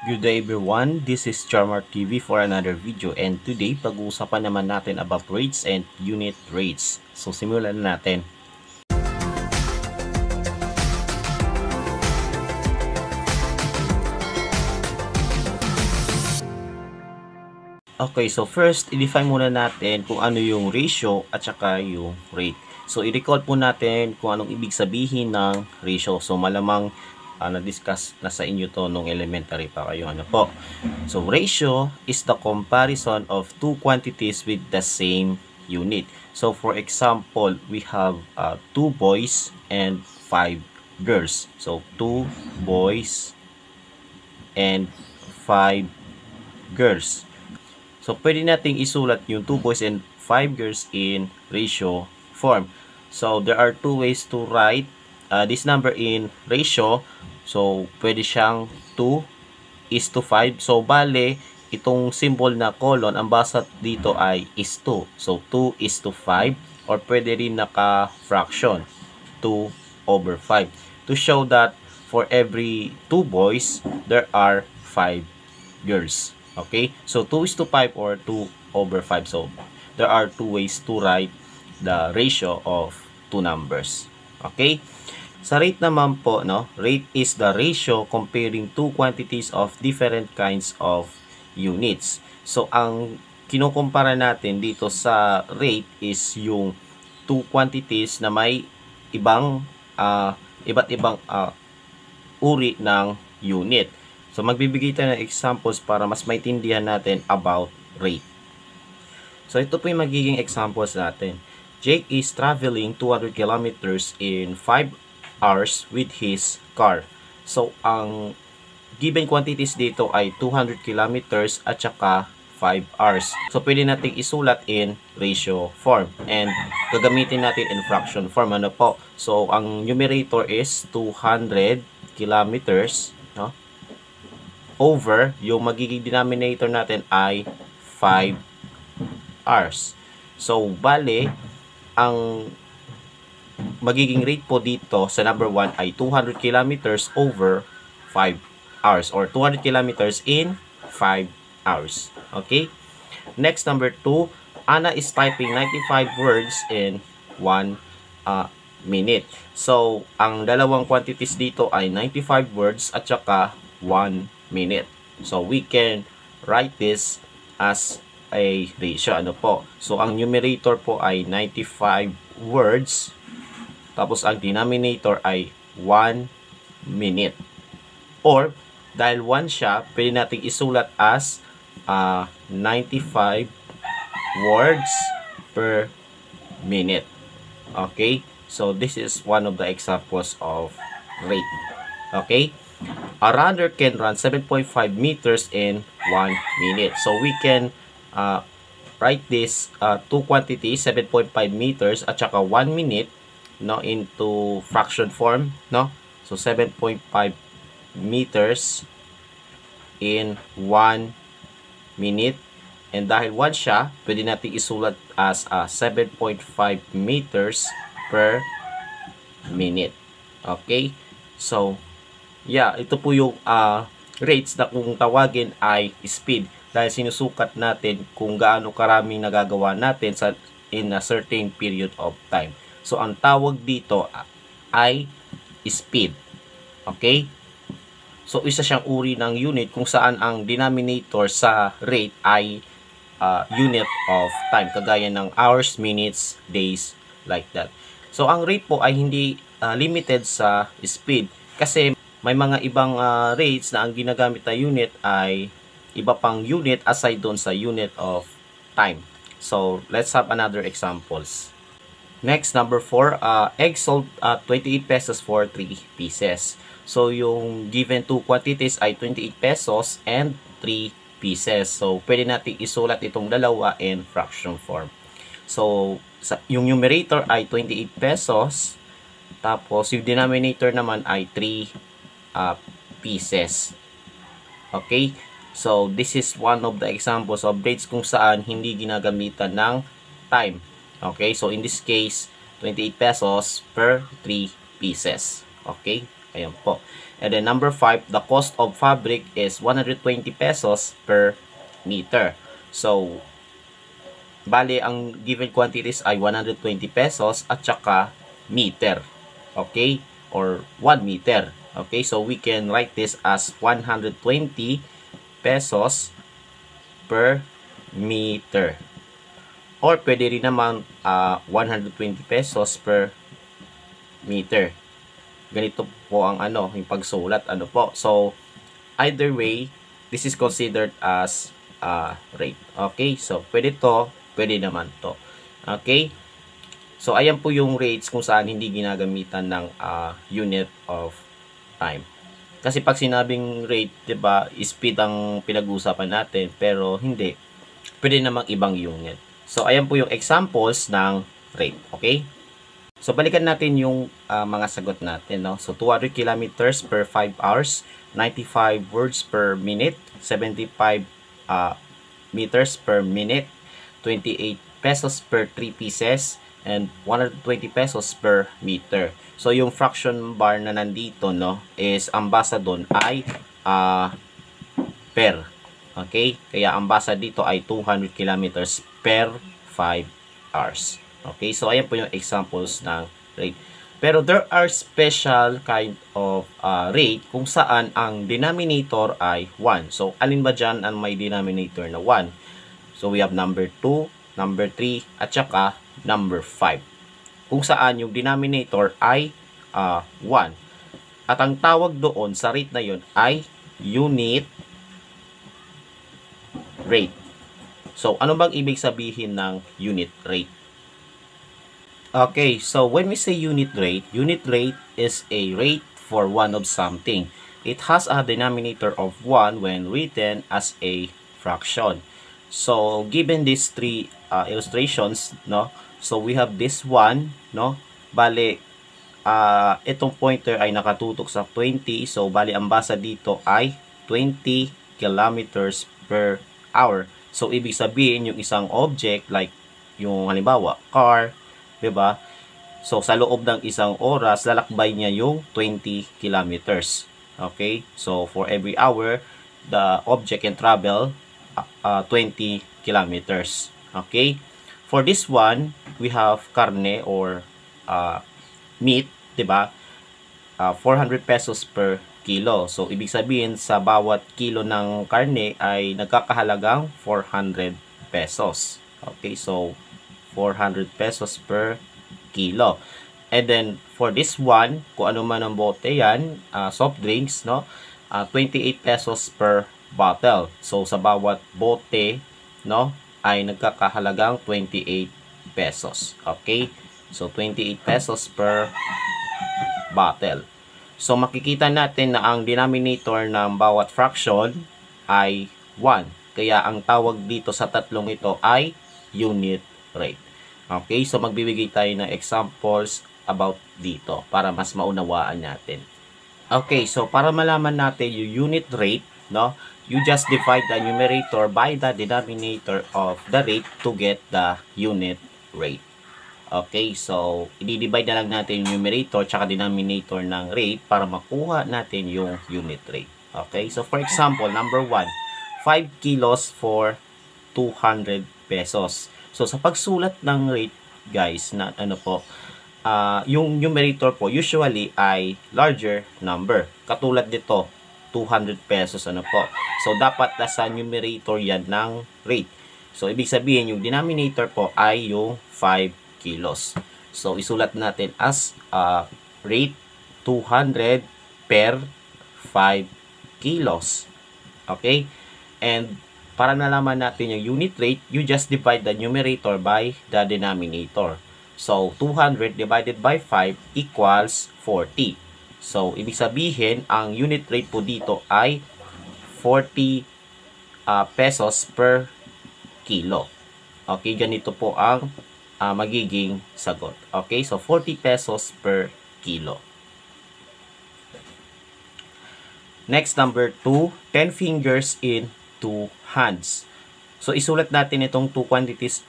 Good day everyone, this is Charmar TV for another video, and today pag-uusapan naman natin about rates and unit rates. So simulan na natin. Okay, so first i-define muna natin kung ano yung ratio at saka yung rate. So i-recall po natin kung anong ibig sabihin ng ratio. So malamang na-discuss na sa inyo to nung elementary pa kayo. Ano po? So ratio is the comparison of two quantities with the same unit. So for example, we have 2 boys and 5 girls. So 2 boys and 5 girls. So, pwede nating isulat yung 2 boys and 5 girls in ratio form. So, there are two ways to write this number in ratio. So, pwede siyang 2:5. So, bale, itong symbol na colon, ang basa dito ay is 2. So, 2:5. Or pwede rin naka-fraction, 2/5. To show that for every 2 boys, there are 5 girls. Okay, so 2:5 or 2/5. So there are two ways to write the ratio of two numbers. Okay, sa rate naman po, no, rate is the ratio comparing two quantities of different kinds of units. So ang kinukumpara natin dito sa rate is yung two quantities na may iba't ibang uri ng unit. So, magbibigay tayo ng examples para mas maintindihan natin about rate. So, ito po yung magiging examples natin. Jake is traveling 200 kilometers in 5 hours with his car. So, ang given quantities dito ay 200 kilometers at saka 5 hours. So, pwede natin isulat in ratio form. And, gagamitin natin in fraction form. Ano po? So, ang numerator is 200 kilometers, no? Over, yung magiging denominator natin ay 5 hours. So, bale, ang magiging rate po dito sa number 1 ay 200 kilometers over 5 hours or 200 kilometers in 5 hours. Okay? Next, number 2, Anna is typing 95 words in 1 minute. So, ang dalawang quantities dito ay 95 words at saka 1 minute. So, we can write this as a ratio. Ano po? So, ang numerator po ay 95 words. Tapos, ang denominator ay 1 minute. Or, dahil 1 siya, pwede natin isulat as 95 words per minute. Okay? So, this is one of the examples of rate. Okay? A runner can run 7.5 meters in 1 minute. So, we can write this two quantities, 7.5 meters at saka 1 minute, no, into fraction form, no? So, 7.5 meters in 1 minute. And dahil 1 siya, pwede natin isulat as 7.5 meters per minute. Okay? So, yeah, ito po yung rates na kung tawagin ay speed dahil sinusukat natin kung gaano karaming nagagawa natin in a certain period of time. So, ang tawag dito ay speed. Okay? So, isa siyang uri ng unit kung saan ang denominator sa rate ay unit of time. Kagaya ng hours, minutes, days, like that. So, ang rate po ay hindi limited sa speed kasi may mga ibang rates na ang ginagamit na unit ay iba pang unit aside doon sa unit of time. So, let's have another examples. Next, number 4, egg sold 28 pesos for 3 pieces. So, yung given two quantities ay 28 pesos and 3 pieces. So, pwede natin isulat itong dalawa in fraction form. So, yung numerator ay 28 pesos. Tapos, yung denominator naman ay 3 pieces. Okay? So, this is one of the examples of rates kung saan hindi ginagamitan ng time. Okay? So, in this case, 28 pesos per 3 pieces. Okay? Ayan po. And then number 5, the cost of fabric is 120 pesos per meter. So, bali, ang given quantities ay 120 pesos at saka meter. Okay? Or 1 meter. Okay? So, we can write this as 120 pesos per meter. Or pwede rin naman 120 pesos per meter. Ganito po ang yung pagsulat po. So either way, this is considered as rate. Okay? So pwede to, pwede naman to. Okay? So ayan po yung rates kung saan hindi ginagamitan ng unit of time. Kasi pag sinabing rate, 'di ba, speed ang pinag-uusapan natin, pero hindi. Pwede namang ibang unit. So ayan po yung examples ng rate. Okay? So, balikan natin yung mga sagot natin, no? So, 200 kilometers per 5 hours, 95 words per minute, 75 meters per minute, 28 pesos per 3 pieces, and 120 pesos per meter. So, yung fraction bar na nandito, no, is ang basa doon ay per. Okay? Kaya ang basa dito ay 200 kilometers per 5 hours. Okay, so ayan po yung examples ng rate. Pero there are special kind of rate kung saan ang denominator ay 1. So, alin ba dyan ang may denominator na 1? So, we have number 2, number 3, at saka number 5. Kung saan yung denominator ay 1. At ang tawag doon sa rate na yun ay unit rate. So, ano bang ibig sabihin ng unit rate? Okay, so when we say unit rate is a rate for one of something. It has a denominator of 1 when written as a fraction. So, given these three illustrations, no? So, we have this one, no? Bale, itong pointer ay nakatutok sa 20. So, bale, ang basa dito ay 20 kilometers per hour. So, ibig sabihin, yung isang object, like yung halimbawa, car, diba? So, sa loob ng isang oras, lalakbay niya yung 20 kilometers. Okay? So, for every hour, the object can travel 20 kilometers. Okay? For this one, we have carne or meat, diba? 400 pesos per kilo. So, ibig sabihin, sa bawat kilo ng karne ay nagkakahalagang 400 pesos. Okay? So, 400 pesos per kilo. And then, for this one, kung ano man ang bote yan, soft drinks, no? 28 pesos per bottle. So, sa bawat bote, no, ay nagkakahalagang 28 pesos. Okay? So, 28 pesos per bottle. So, makikita natin na ang denominator ng bawat fraction ay 1. Kaya, ang tawag dito sa tatlong ito ay unit rate. Okay, so magbibigay tayo ng examples about dito para mas maunawaan natin. Okay, so para malaman natin yung unit rate, no, you just divide the numerator by the denominator of the rate to get the unit rate. Okay, so i-divide na lang natin yung numerator tsaka denominator ng rate para makuha natin yung unit rate. Okay, so for example, number 1, 5 kilos for 200 pesos. So, sa pagsulat ng rate, guys, na yung numerator po, usually ay larger number. Katulad dito, 200 pesos, po. So, dapat nasa numerator yan ng rate. So, ibig sabihin, yung denominator po ay yung 5 kilos. So, isulat natin as rate 200 per 5 kilos. Okay? And, para nalaman natin yung unit rate, you just divide the numerator by the denominator. So, 200 divided by 5 equals 40. So, ibig sabihin, ang unit rate po dito ay 40 pesos per kilo. Okay, ganito po ang magiging sagot. Okay, so 40 pesos per kilo. Next, number 2, 10 fingers in 2 hands. So, isulat natin itong two quantities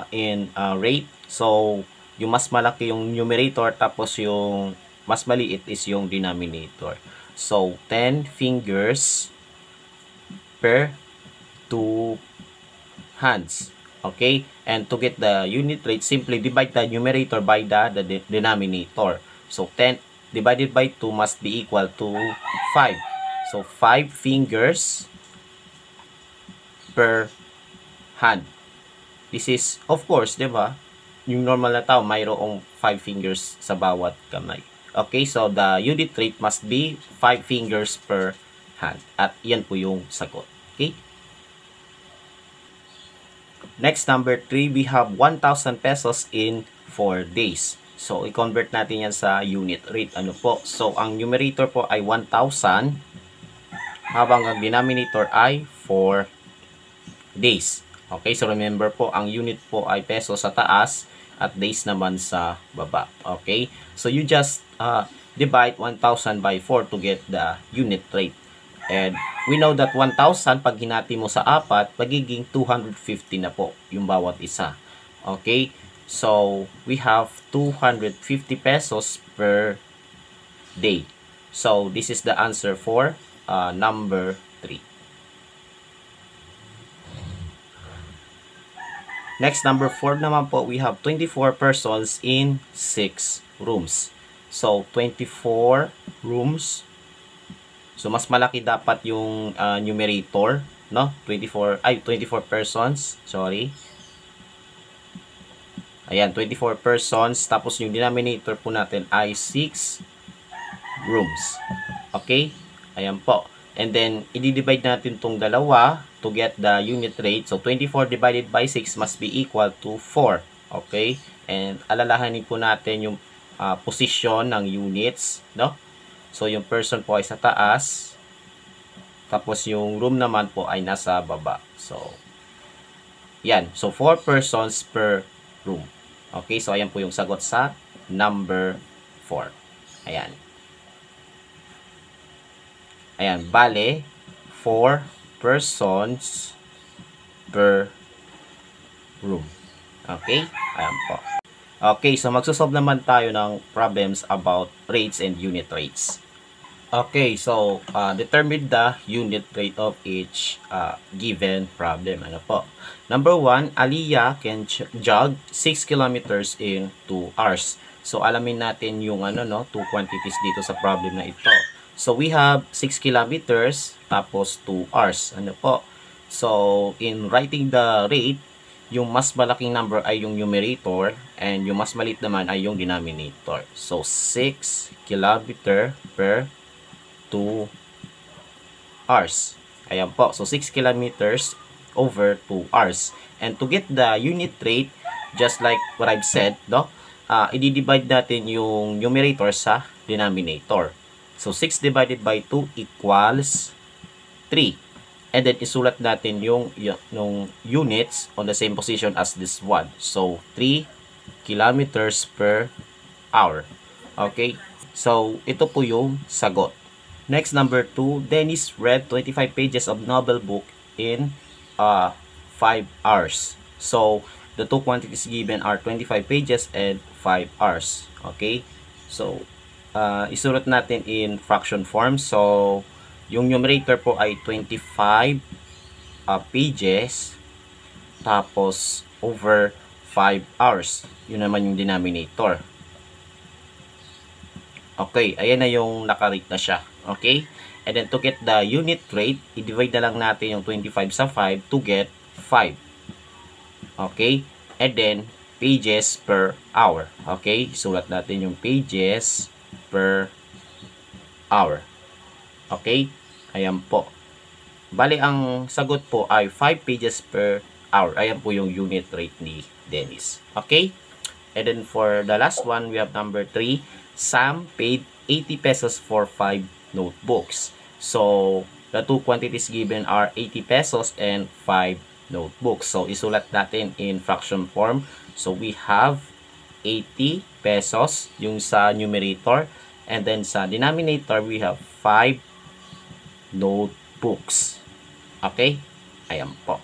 in rate. So, yung mas malaki yung numerator tapos yung mas maliit is yung denominator. So, 10 fingers per 2 hands. Okay? And to get the unit rate, simply divide the numerator by the denominator. So, 10 divided by 2 must be equal to 5. So, 5 fingers per hand. This is, of course, di ba? Yung normal na tao, mayroong 5 fingers sa bawat kamay. Okay, so the unit rate must be 5 fingers per hand. At yan po yung sagot. Okay? Next, number 3, we have 1,000 pesos in 4 days. So, i-convert natin yan sa unit rate. Ano po? So, ang numerator po ay 1,000 habang ang denominator ay 4 days. Okay, so remember po, ang unit po ay peso sa taas at days naman sa baba. Okay, so you just divide 1,000 by 4 to get the unit rate. And we know that 1,000, pag hinati mo sa 4, magiging 250 na po yung bawat isa. Okay, so we have 250 pesos per day. So this is the answer for number 3. Next, number 4 naman po, we have 24 persons in 6 rooms. So, 24 rooms. So, mas malaki dapat yung numerator, no? 24 persons, sorry. Ayan, 24 persons. Tapos, yung denominator po natin ay 6 rooms. Okay? Ayan po. And then, i-divide natin tong dalawa to get the unit rate. So, 24 divided by 6 must be equal to 4. Okay? And alalahanin po natin yung position ng units, no? So, yung person po ay sa taas. Tapos, yung room naman po ay nasa baba. So, yan. So, 4 persons per room. Okay? So, ayan po yung sagot sa number 4. Ayan. Ayan, bale, 4 persons per room. Okay? Ayan po. Okay, so magsosolve naman tayo ng problems about rates and unit rates. Okay, so determine the unit rate of each given problem. Ano po? Number 1, Aliyah can jog 6 kilometers in 2 hours. So, alamin natin yung two quantities dito sa problem na ito. So, we have 6 kilometers, tapos 2 hours. Ano po? So, in writing the rate, yung mas malaking number ay yung numerator, and yung mas maliit naman ay yung denominator. So, 6 kilometer per 2 hours. Ayan po. So, 6 kilometers over 2 hours. And to get the unit rate, just like what I've said, no? I-divide natin yung numerator sa denominator. So, 6 divided by 2 equals 3. And then, isulat natin yung units on the same position as this one. So, 3 kilometers per hour. Okay? So, ito po yung sagot. Next, number 2. Dennis read 25 pages of novel book in 5 hours. So, the two quantities given are 25 pages and 5 hours. Okay? So, isulat natin in fraction form. So, yung numerator po ay 25 pages tapos over 5 hours. Yun naman yung denominator. Okay, ayan na yung nakarate na siya. Okay? And then to get the unit rate, i-divide na lang natin yung 25 sa 5 to get 5. Okay? And then, pages per hour. Okay? Sulat natin yung pages per hour. Okay? Ayan po. Bali, ang sagot po ay 5 pages per hour. Ayan po yung unit rate ni Dennis. Okay? And then for the last one, we have number 3. Sam paid 80 pesos for 5 notebooks. So, the two quantities given are 80 pesos and 5 notebooks. So, isulat natin in fraction form. So, we have 80 pesos yung sa numerator. And then sa denominator, we have 5 notebooks. Okay? Ayan po.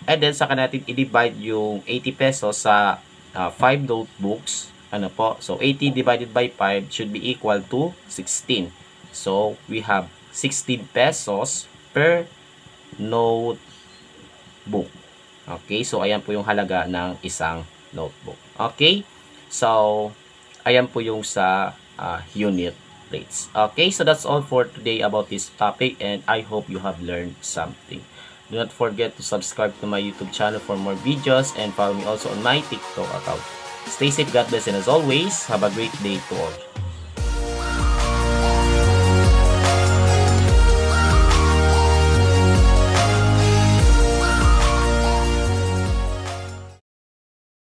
And then, saka natin i-divide yung 80 pesos sa 5 notebooks. Ano po? So, 80 divided by 5 should be equal to 16. So, we have 16 pesos per notebook. Okay? So, ayan po yung halaga ng isang notebook. Okay? So, ayan po yung sa unit rates. Okay? So, that's all for today about this topic, and I hope you have learned something. Do not forget to subscribe to my YouTube channel for more videos, and follow me also on my TikTok account. Stay safe, God bless, and as always, have a great day to all.